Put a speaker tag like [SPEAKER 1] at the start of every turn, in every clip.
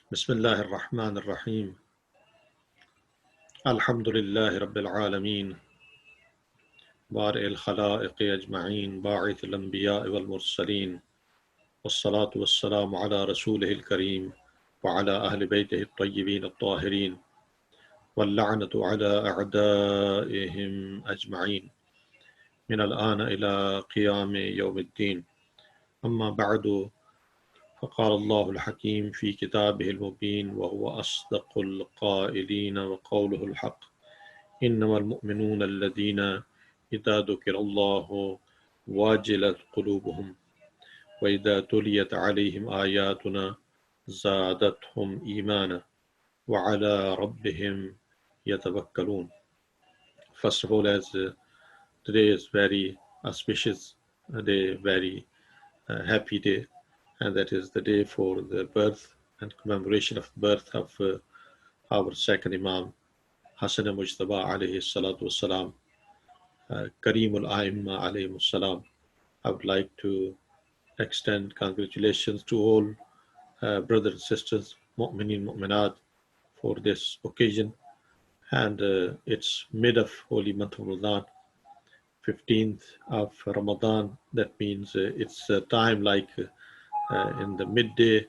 [SPEAKER 1] Bismillah ar-Rahman ar-Rahim. Alhamdulillahi Rabbil Alameen. Bari al-Khalaiqi ajma'een. Ba'ith al-Anbiya'i wal-Mursaleen. Wassalatu wassalamu ala Rasulihi al-Kareem. Wa ala ahli baytihi al-Tayyibin al-Tahirin. Wal-la'natu ala a'da'ihim ajma'een. Min al-ana ila qiyami yawm al-din. Amma ba'du. فقال الله الحكيم في كتابه المبين وهو أصدق القائلين وقوله الحق إنما المؤمنون الذين إذا ذكر الله واجلت قلوبهم وإذا تليت عليهم آياتنا زادتهم إيمانا وعلى ربهم يتوكلون. First of all, as today is very auspicious day, very happy day, and that is the day for the birth and commemoration of the birth of our second Imam, Hassan Mujtaba alayhi salatu wassalam, Kareemul A'imma alayhi salam. I would like to extend congratulations to all brothers and sisters, mu'mineen, mu'minat, for this occasion. And it's mid of holy month of Ramadan, 15th of Ramadan. That means it's a time like in the midday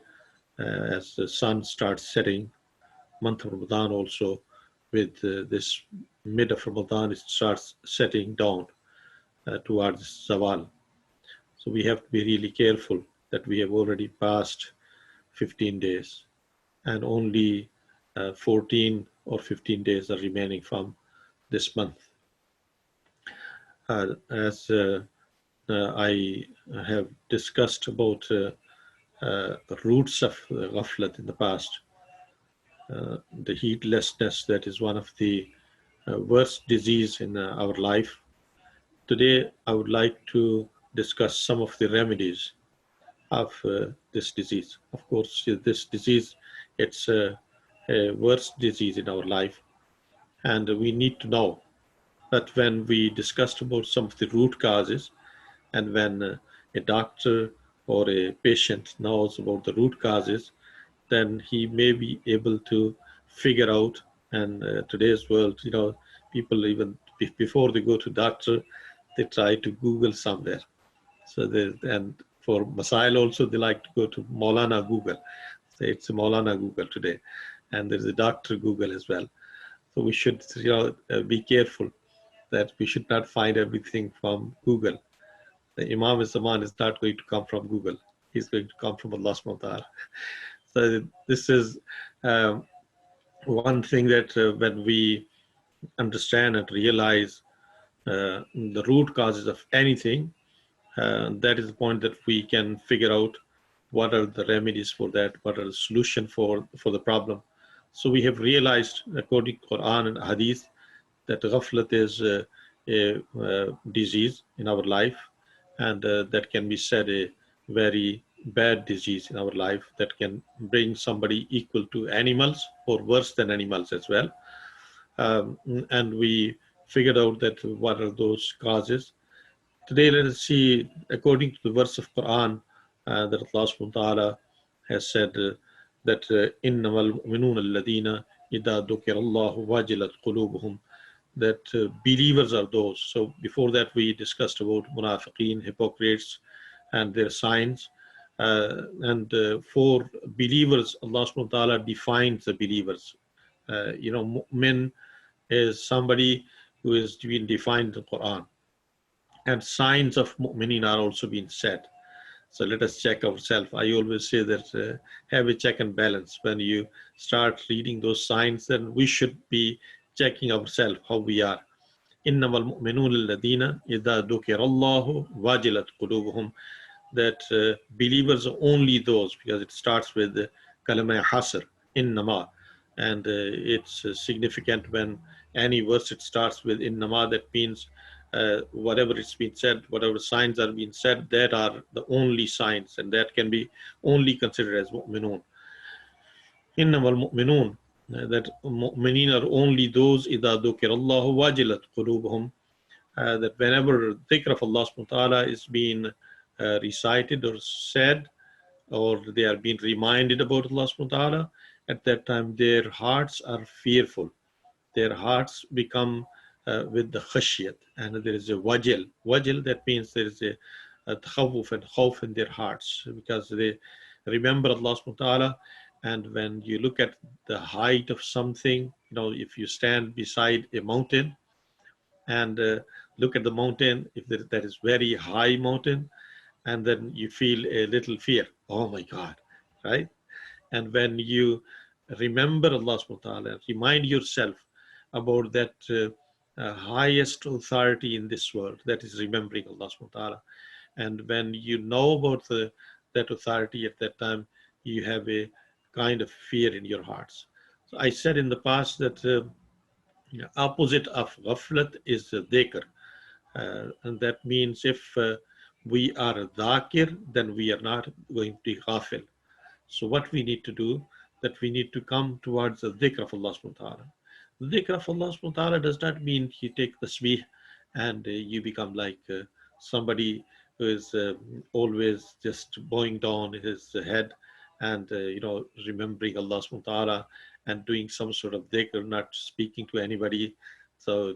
[SPEAKER 1] as the sun starts setting. Month of Ramadan also, with this mid of Ramadan, it starts setting down towards Zawal. So we have to be really careful that we have already passed 15 days and only 14 or 15 days are remaining from this month. As I have discussed about roots of ghaflat in the past, the heedlessness that is one of the worst disease in our life. Today, I would like to discuss some of the remedies of this disease. Of course, this disease, it's a worst disease in our life, and we need to know that when we discussed about some of the root causes, and when a doctor or a patient knows about the root causes, then he may be able to figure out. And today's world, people even before they go to doctor, they try to Google somewhere. So and for Masail also, they like to go to Maulana Google. So it's a Maulana Google today, and there's a Dr. Google as well. So we should be careful that we should not find everything from Google. The Imam Zaman is not going to come from Google. He's going to come from Allah subhanahu wa ta'ala. So this is one thing that when we understand and realize the root causes of anything, that is the point that we can figure out what are the remedies for that, what are the solution for the problem. So we have realized, according to Quran and Hadith, that ghaflat is a disease in our life, and that can be said a very bad disease in our life that can bring somebody equal to animals or worse than animals as well. And we figured out that what are those causes. Today, let us see, according to the verse of Quran, that Allah subhanahu wa ta'ala has said that إِنَّمَا الْمُؤْمِنُونَ الَّذِينَ إِذَا ذُكِرَ اللَّهُ وَجِلَتْ قُلُوبُهُمْ, that believers are those. So before that, we discussed about munafiqeen, hypocrites, and their signs. And for believers, Allah subhanahu wa ta'ala defines the believers. Mu'min is somebody who is being defined in the Quran. And signs of mu'mineen are also being said. So let us check ourselves. I always say that have a check and balance. When you start reading those signs, then we should be checking ourselves how we are. إِنَّمَا الْمُؤْمِنُونَ الَّذِينَ إِذَا ذُكِرَ اللَّهُ وَجِلَتْ قُلُوبُهُمْ, that believers are only those, because it starts with kalama hasr, innama, and it's significant when any verse it starts with innama. That means whatever is being said, whatever signs are being said, that are the only signs, and that can be only considered as mu'minun. Innama al-mu'minun, that mu'mineen are only those إِذَا ذُكِرَ اللَّهُ وَجِلَتْ قُلُوبُهُمْ, that whenever dhikr of Allah subhanahu wa ta'ala is being recited or said, or they are being reminded about Allah subhanahu wa ta'ala, at that time their hearts are fearful. Their hearts become with the khashiyat, and there is a wajil. Wajil, that means there is a takhawuf and khawf in their hearts, because they remember Allah subhanahu wa ta'ala. And when you look at the height of something, if you stand beside a mountain and look at the mountain, if that is very high mountain, and then you feel a little fear. Oh my God, right? And when you remember Allah subhanahu wa ta'ala, remind yourself about that highest authority in this world, that is remembering Allah subhanahu wa ta'ala. And when you know about that authority at that time, you have a kind of fear in your hearts. So I said in the past that opposite of ghaflat is dhikr. And that means if we are a dhakir, then we are not going to be ghafil. So what we need to do, that we need to come towards the dhikr of Allah subhanahu wa ta'ala. The dhikr of Allah subhanahu wa ta'ala does not mean you take the tasbih and you become like somebody who is always just bowing down his head and remembering Allah subhanahu wa ta'ala and doing some sort of dhikr, not speaking to anybody. So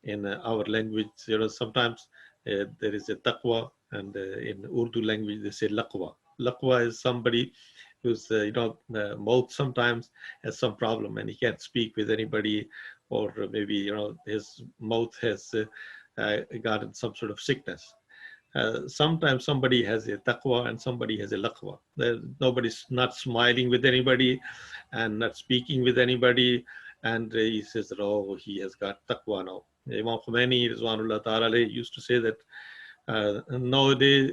[SPEAKER 1] in our language, sometimes there is a taqwa, and in Urdu language they say laqwa. Laqwa is somebody whose mouth sometimes has some problem and he can't speak with anybody, or maybe his mouth has gotten some sort of sickness. Sometimes somebody has a taqwa and somebody has a laqwa. Nobody's not smiling with anybody and not speaking with anybody, and he says, oh, he has got taqwa now. Imam Khomeini Rizwanullah Ta'ala used to say that nowadays,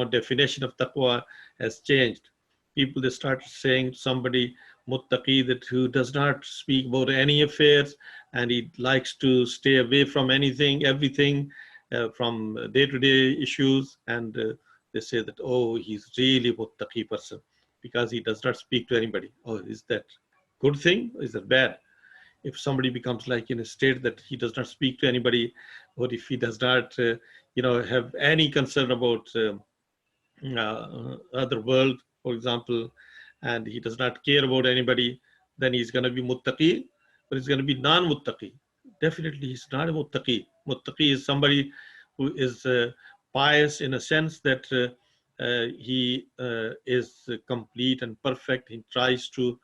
[SPEAKER 1] definition of taqwa has changed. People, they start saying somebody muttaqi, that who does not speak about any affairs and he likes to stay away from anything, everything, from day-to-day issues, and they say that, oh, he's really muttaqi person because he does not speak to anybody. Oh, is that good thing? Is that bad? If somebody becomes like in a state that he does not speak to anybody, or if he does not, have any concern about other world, for example, and he does not care about anybody, then he's going to be muttaqi, but he's going to be non-muttaqi. Definitely, he's not a muttaqi. Muttaqi is somebody who is pious in a sense that he is complete and perfect. He tries to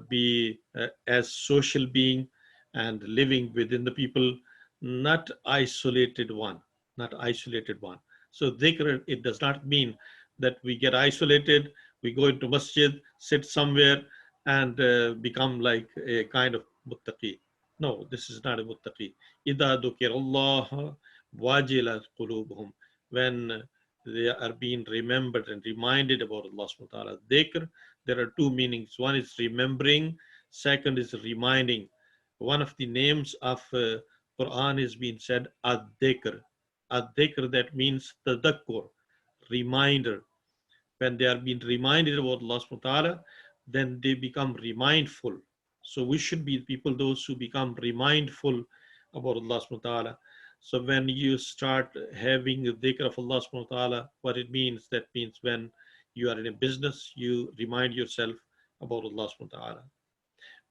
[SPEAKER 1] be as social being and living within the people, not isolated one, not isolated one. So dhikr, it does not mean that we get isolated, we go into masjid, sit somewhere and become like a kind of muttaqi. No, this is not a muttaqi. Idha dhukir Allah wajilat qulubuhum. When they are being remembered and reminded about Allah subhanahu wa ta'ala. Dhikr, there are two meanings. One is remembering, second is reminding. One of the names of Quran is being said ad-dhikr. Ad-dhikr, that means tadakkur, reminder. When they are being reminded about Allah subhanahu wa ta'ala, then they become remindful. So we should be people, those who become remindful about Allah subhanahu wa ta'ala. So when you start having the dhikr of Allah subhanahu wa ta'ala, what it means, that means when you are in a business, you remind yourself about Allah subhanahu wa ta'ala.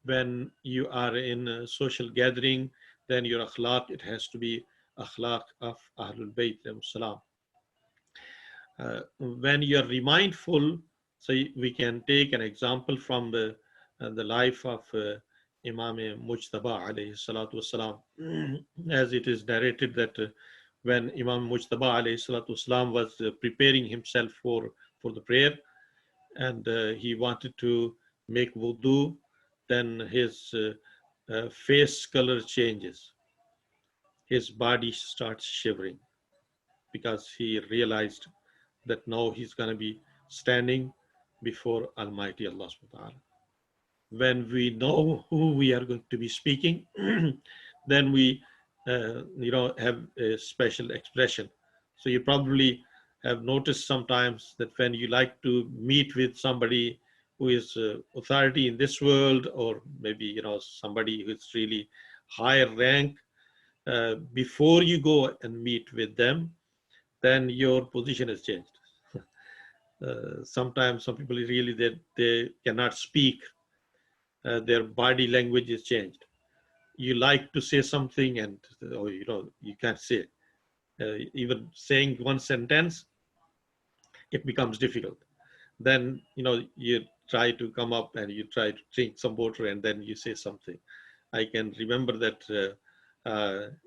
[SPEAKER 1] When you are in a social gathering, then your akhlaq, it has to be akhlaq of Ahlul Bayt salam. When you are remindful, so we can take an example from the life of Imam Mujtaba alayhi salatu wasalam, as it is narrated that when Imam Mujtaba alayhi salatu wasalam was preparing himself for the prayer, and he wanted to make wudu, then his face color changes. His body starts shivering because he realized that now he's going to be standing before Almighty Allah subhanahu wa ta'ala. When we know who we are going to be speaking, then we have a special expression. So you probably have noticed sometimes that when you like to meet with somebody who is authority in this world, or maybe somebody who is really higher rank, before you go and meet with them, then your position has changed. Sometimes some people really they cannot speak. Their body language is changed. You like to say something and you can't say. Even saying one sentence, it becomes difficult. Then you try to come up and you try to drink some water and then you say something. I can remember that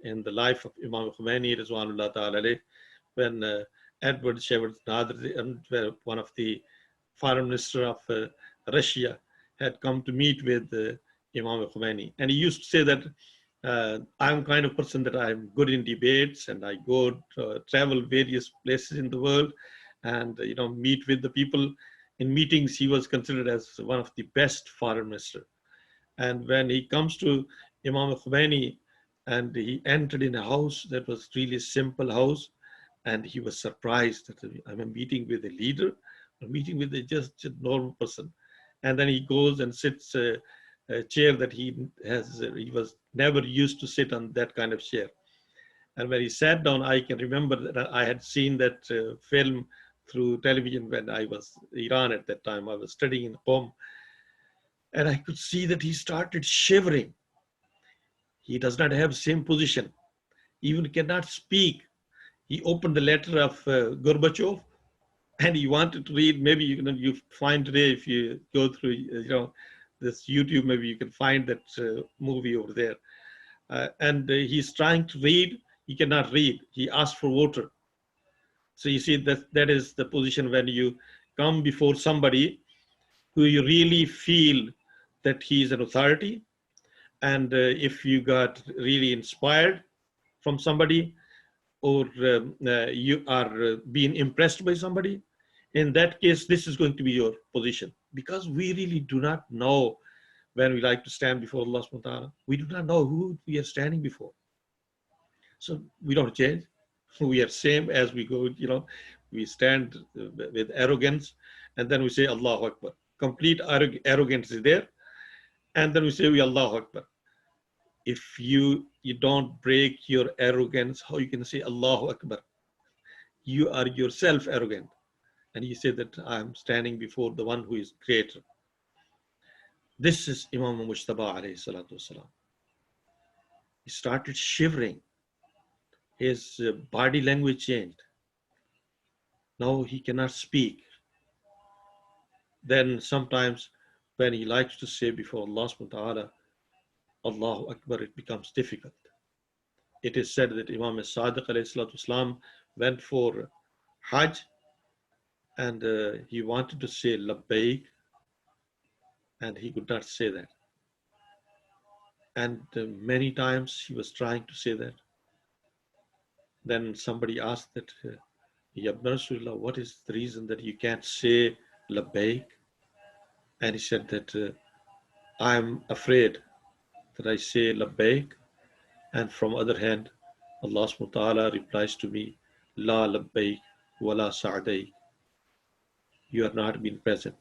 [SPEAKER 1] in the life of Imam Khomeini, Rizwanullah Ta'ala alayh, when Edward Shevardnadr, one of the foreign minister of Russia, had come to meet with Imam Khomeini. And he used to say that I'm kind of person that I'm good in debates and I go travel various places in the world and meet with the people. In meetings, he was considered as one of the best foreign minister. And when he comes to Imam Khomeini and he entered in a house that was really a simple house, and he was surprised that I'm meeting with a leader, I'm meeting with just a normal person. And then he goes and sits a chair that he was never used to sit on that kind of chair. And when he sat down, I can remember that I had seen that film through television when I was in Iran at that time. I was studying in Qom. And I could see that he started shivering. He does not have same position, even cannot speak. He opened the letter of Gorbachev and he wanted to read. Maybe you find today, if you go through this YouTube, maybe you can find that movie over there. And he's trying to read. He cannot read. He asked for water. So you see that is the position when you come before somebody who you really feel that he is an authority. And if you got really inspired from somebody, or you are being impressed by somebody, in that case, this is going to be your position. Because we really do not know when we like to stand before Allah subhanahu wa ta'ala. We do not know who we are standing before. So we don't change. We are same as we go, we stand with arrogance and then we say Allahu Akbar. Complete arrogance is there. And then we say, we Allahu Akbar. If you don't break your arrogance, how you can say Allahu Akbar? You are yourself arrogant. And you say that I'm standing before the one who is creator. This is Imam Mujtaba alayhi salatu wasalam. He started shivering. His body language changed. Now he cannot speak. Then sometimes when he likes to say before Allah subhanahu wa ta'ala, Allahu Akbar, it becomes difficult. It is said that Imam Sadiq alayhi salatu wasalam went for Hajj and he wanted to say Labbaik and he could not say that. And many times he was trying to say that. Then somebody asked that, Ya Ibn Rasulullah, what is the reason that you can't say Labbaik? And he said that I'm afraid that I say Labbaik, and from other hand, Allah subhanahu wa ta'ala replies to me, La Labbaik wa la Sa'daik. You are not being present,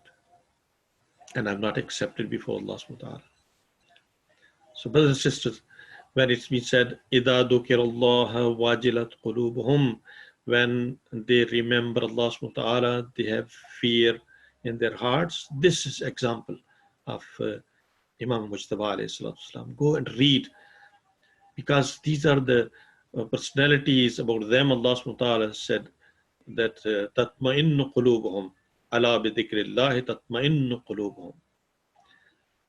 [SPEAKER 1] and I'm not accepted before Allah subhanahu wa ta'ala. So brothers and sisters, when it's been said, إِذَا ذُكِرَ اللَّهَ وَاجِلَتْ قُلُوبُهُمْ, when they remember Allah subhanahu wa ta'ala, they have fear in their hearts. This is example of Imam Mujtaba alayhi salatu wasalam. Go and read, because these are the personalities. About them Allah subhanahu wa ta'ala said that تَطْمَئِنُّ قُلُوبُهُمْ أَلَا بِذِكْرِ اللَّهِ تَطْمَئِنُّ قُلُوبُهُمْ.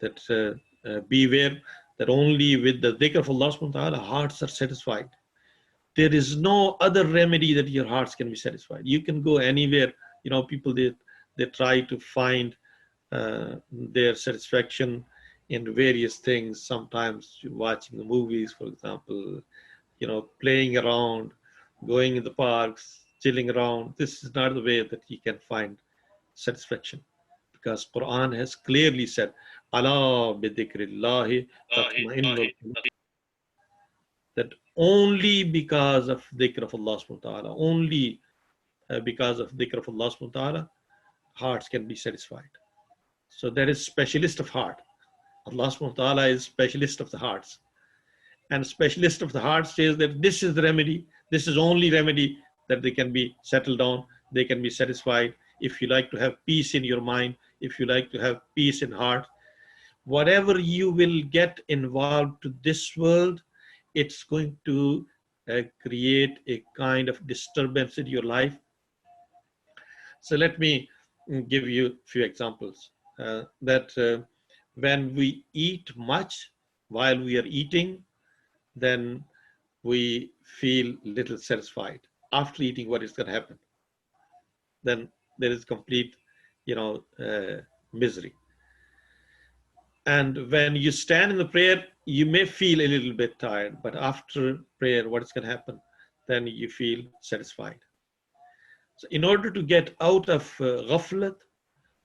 [SPEAKER 1] That beware that only with the dhikr of Allah subhanahu wa ta'ala hearts are satisfied. There is no other remedy that your hearts can be satisfied. You can go anywhere. People they try to find their satisfaction in various things. Sometimes watching the movies, for example, playing around, going in the parks, chilling around. This is not the way that you can find satisfaction, because Quran has clearly said, "Ala bidhikrillahi tatma'innul qulub." That only because of dhikr of Allah subhanahu wa ta'ala, only because of dhikr of Allah subhanahu wa ta'ala, hearts can be satisfied. So that is specialist of heart. Allah subhanahu wa ta'ala is specialist of the hearts. And specialist of the heart says that this is the remedy, this is only remedy that they can be settled down, they can be satisfied if you like to have peace in your mind, if you like to have peace in heart, whatever you will get involved to this world, it's going to create a kind of disturbance in your life. So let me give you a few examples. When we eat much while we are eating, then we feel little satisfied. After eating, what is going to happen? Then there is complete, misery. And when you stand in the prayer, you may feel a little bit tired, but after prayer, what is going to happen? Then you feel satisfied. So in order to get out of ghaflat,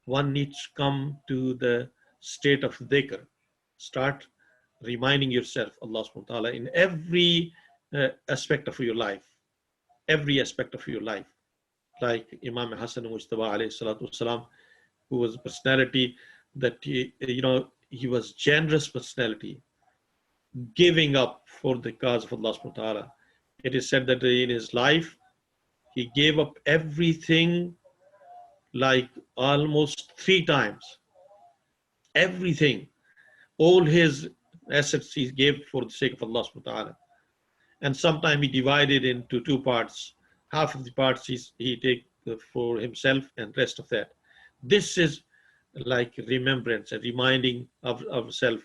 [SPEAKER 1] one needs to come to the state of dhikr. Start reminding yourself Allah subhanahu wa ta'ala in every aspect of your life. Every aspect of your life. Like Imam Hassan Mujtaba alayhi salatu wasalam, who was a personality that he was generous personality, giving up for the cause of Allah subhanahu wa ta'ala. It is said that in his life, he gave up everything like almost 3 times. Everything. All his assets he gave for the sake of Allah subhanahu wa ta'ala. And sometimes he divided into 2 parts. Half of the parts he take for himself and rest of that. This is like remembrance and reminding of ourselves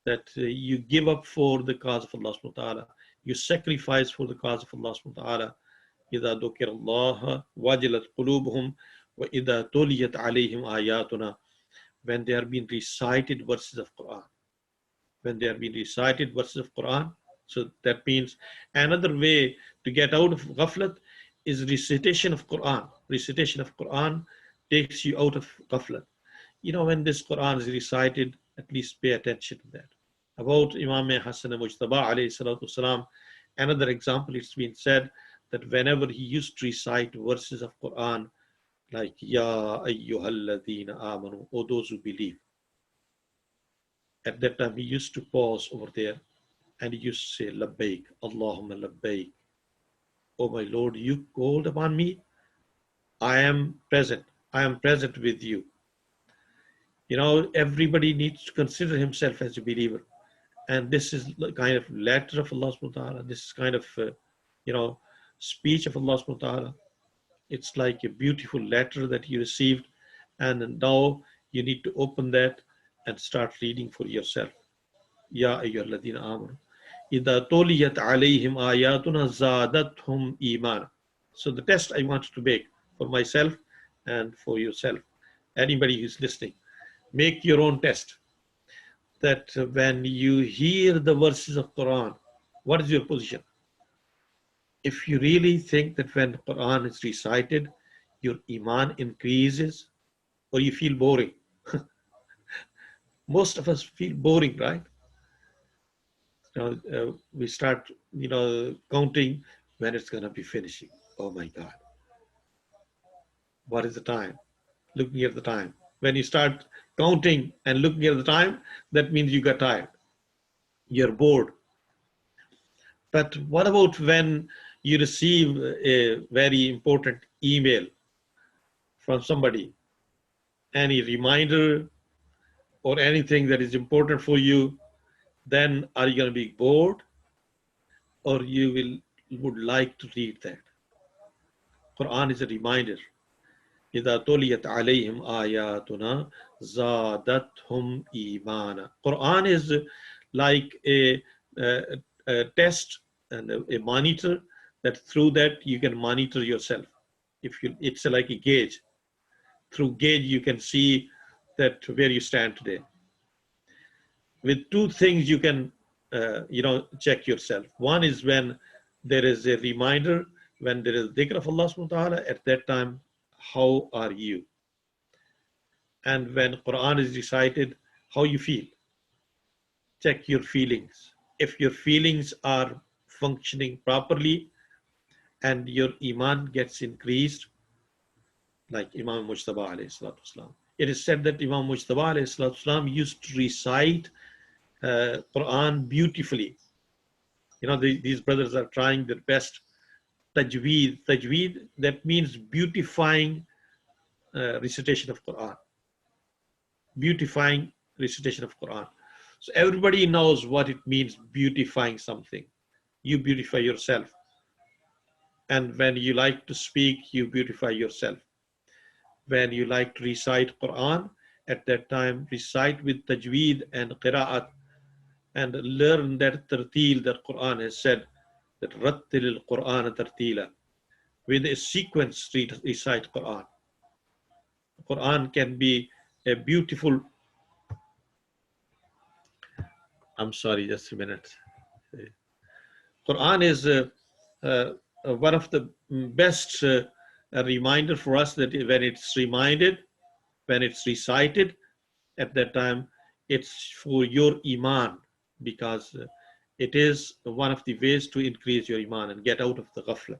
[SPEAKER 1] that you give up for the cause of Allah subhanahu wa ta'ala. You sacrifice for the cause of Allah subhanahu wa ta'ala. إِذَا ذُكِرَ اللَّهَ وَجِلَتْ قُلُوبُهُمْ وَإِذَا تُلِيَتْ عَلَيْهِمْ آيَاتُنَا. When they are being recited verses of Quran. When they are being recited verses of Quran. So that means another way to get out of ghaflat is recitation of Quran. Recitation of Quran takes you out of ghaflat. When this Quran is recited, at least pay attention to that. About Imam Hassan Mujtaba alayhi salatu wasalam, another example, it's been said that whenever he used to recite verses of Quran, like Ya ayyuhalladhina amanu, or those who believe, at that time he used to pause over there and he used to say, Labbaik, Allahumma Labbaik. Oh my Lord, you called upon me. I am present. I am present with you. Everybody needs to consider himself as a believer. And this is the kind of letter of Allah subhanahu wa ta'ala. This is kind of, speech of Allah subhanahu wa ta'ala. It's like a beautiful letter that you received. And now you need to open that and start reading for yourself. Ya ayyuhalladhina amanu. إِذَا تُلِيَتْ عَلَيْهِمْ آيَاتُنَا زَادَتْهُمْ إِيمَانًا. So the test I wanted to make for myself and for yourself, anybody who's listening, make your own test. That when you hear the verses of Quran, what is your position? If you really think that when Quran is recited, your iman increases, or you feel boring. Most of us feel boring, right? We start, counting when it's going to be finishing. Oh my God. What is the time? Looking at the time. When you start counting and looking at the time, that means you got tired. You're bored. But what about when you receive a very important email from somebody, any reminder or anything that is important for you? Then are you going to be bored, or you would like to read that? Quran is a reminder. إِذَا تُلِيَتْ عَلَيْهِمْ آيَاتُنَا زَادَتْهُمْ إِيمَانًا. Quran is like a test and a monitor, that through that you can monitor yourself. It's like a gauge. Through gauge you can see that where you stand today. With 2 things you can, check yourself. One is when there is a reminder, when there is dhikr of Allah subhanahu wa ta'ala, at that time, how are you? And when Quran is recited, how you feel. Check your feelings. If your feelings are functioning properly and your iman gets increased, like Imam Mujtaba alayhi salatu wasalam. It is said that Imam Mujtaba alayhi salatu wasalam used to recite Quran beautifully. These brothers are trying their best. Tajweed, that means beautifying recitation of Quran, beautifying recitation of Quran. So everybody knows what it means, beautifying something. You beautify yourself. And when you like to speak, you beautify yourself. When you like to recite Quran, at that time, recite with tajweed and qira'at, and learn that tartil that Quran has said, that rattil al-Quran tartila. With a sequence, recite Quran. Quran can be a beautiful, I'm sorry, just a minute. Quran is one of the best reminder for us, that when it's reminded, when it's recited, at that time, it's for your iman, because it is one of the ways to increase your iman and get out of the ghafla.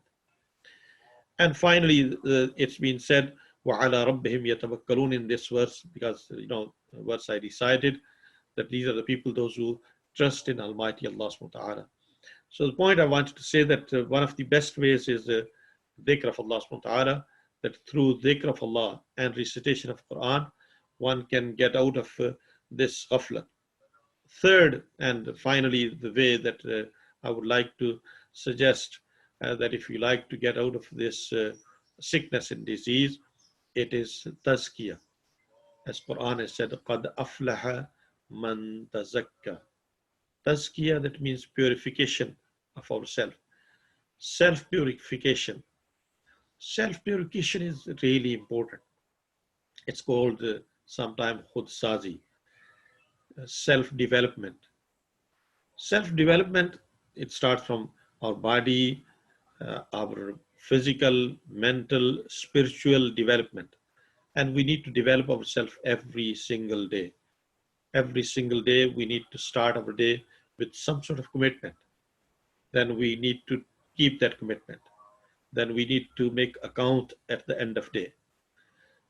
[SPEAKER 1] And finally, it's been said, وَعَلَى رَبِّهِمْ يَتَوَكَّلُونَ, in this verse, because, verse I recited, that these are the people, those who trust in Almighty Allah subhanahu wa ta'ala. So the point I wanted to say, that one of the best ways is the dhikr of Allah subhanahu wa ta'ala, that through dhikr of Allah and recitation of Quran, one can get out of this ghafla. Third, and finally, the way that I would like to suggest, that if you like to get out of this sickness and disease, it is tazkiyah. As Quran has said, قَدْ أَفْلَحَ مَنْ تَزَكَّى. Tazkiyah, that means purification of ourselves. Self-purification. Self-purification is really important. It's called sometimes khudsazi, self-development. Self-development, it starts from our body, our physical, mental, spiritual development. And we need to develop ourselves every single day. Every single day, we need to start our day with some sort of commitment. Then we need to keep that commitment. Then we need to make account at the end of day.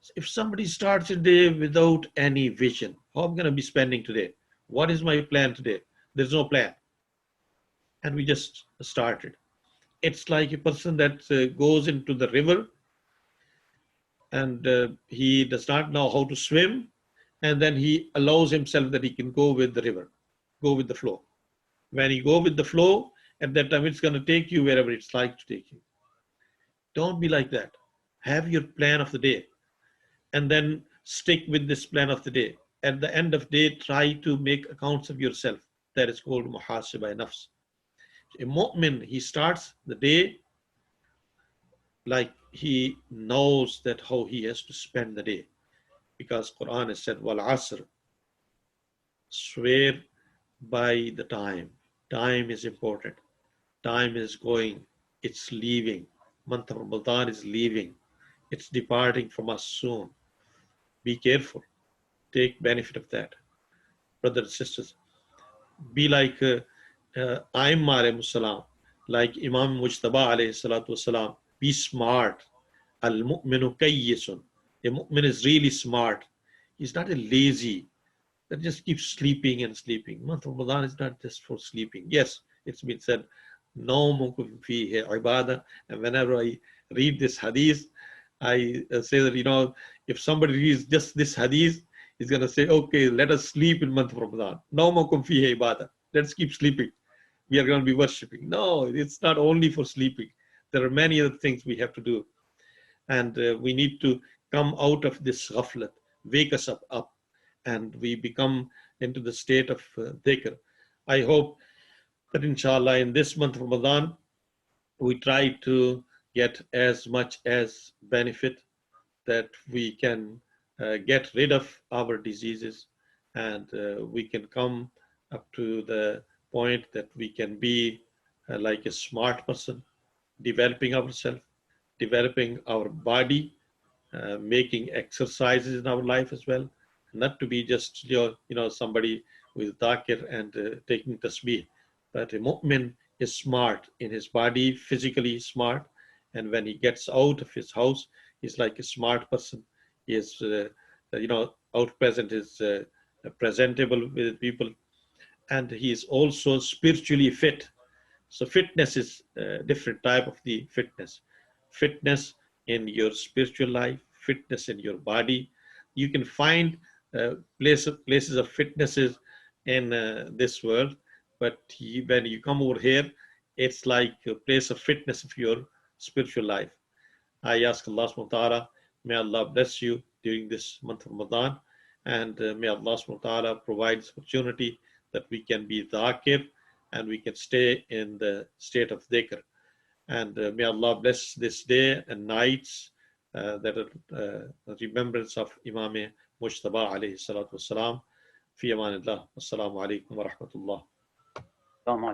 [SPEAKER 1] So if somebody starts a day without any vision, how am I going to be spending today? What is my plan today? There's no plan. And we just started. It's like a person that goes into the river and he does not know how to swim, and then he allows himself that he can go with the river, go with the flow. When you go with the flow, at that time it's going to take you wherever it's like to take you. Don't be like that. Have your plan of the day, and then stick with this plan of the day. At the end of the day, try to make accounts of yourself. That is called muhasibah nafs. A mu'min, he starts the day like he knows that how he has to spend the day. Because Quran has said, wal asr, swear by the time. Time is important. Time is going, it's leaving. Month of Ramadan is leaving. It's departing from us soon. Be careful. Take benefit of that. Brothers and sisters, be like A'immah alayhi salam, like Imam Mujtaba alayhi salatu wasalam. Be smart. Al-mu'minu kayyisun. A mu'min is really smart. He's not a lazy that just keeps sleeping and sleeping. Month of Ramadan is not just for sleeping. Yes, it's been said, nawmukum fihi ibadah. And whenever I read this hadith, I say that, if somebody reads just this hadith, he's going to say, okay, let us sleep in month of Ramadan. Nawmukum fihi ibadah. Let's keep sleeping. We are going to be worshipping. No, it's not only for sleeping. There are many other things we have to do. And we need to come out of this ghaflat, wake us up, and we become into the state of dhikr. I hope that inshallah in this month of Ramadan, we try to get as much as benefit, that we can get rid of our diseases, and we can come up to the point that we can be like a smart person, developing ourselves, developing our body, making exercises in our life as well, not to be just somebody with dhakir and taking tasbih, but a mu'min is smart in his body, physically smart, and when he gets out of his house, he's like a smart person. He is out present, is presentable with people, and he is also spiritually fit. So fitness is a different type of the fitness. Fitness in your spiritual life, fitness in your body. You can find places of fitnesses in this world, but when you come over here, it's like a place of fitness of your spiritual life. I ask Allah subhanahu wa ta'ala, may Allah bless you during this month of Ramadan, and may Allah subhanahu wa ta'ala provide this opportunity that we can be dhakir and we can stay in the state of dhikr. And may Allah bless this day and nights that are remembrance of Imam Mujtaba alayhi salatu wassalam. Fi amanillah. Assalamu alaikum wa rahmatullah.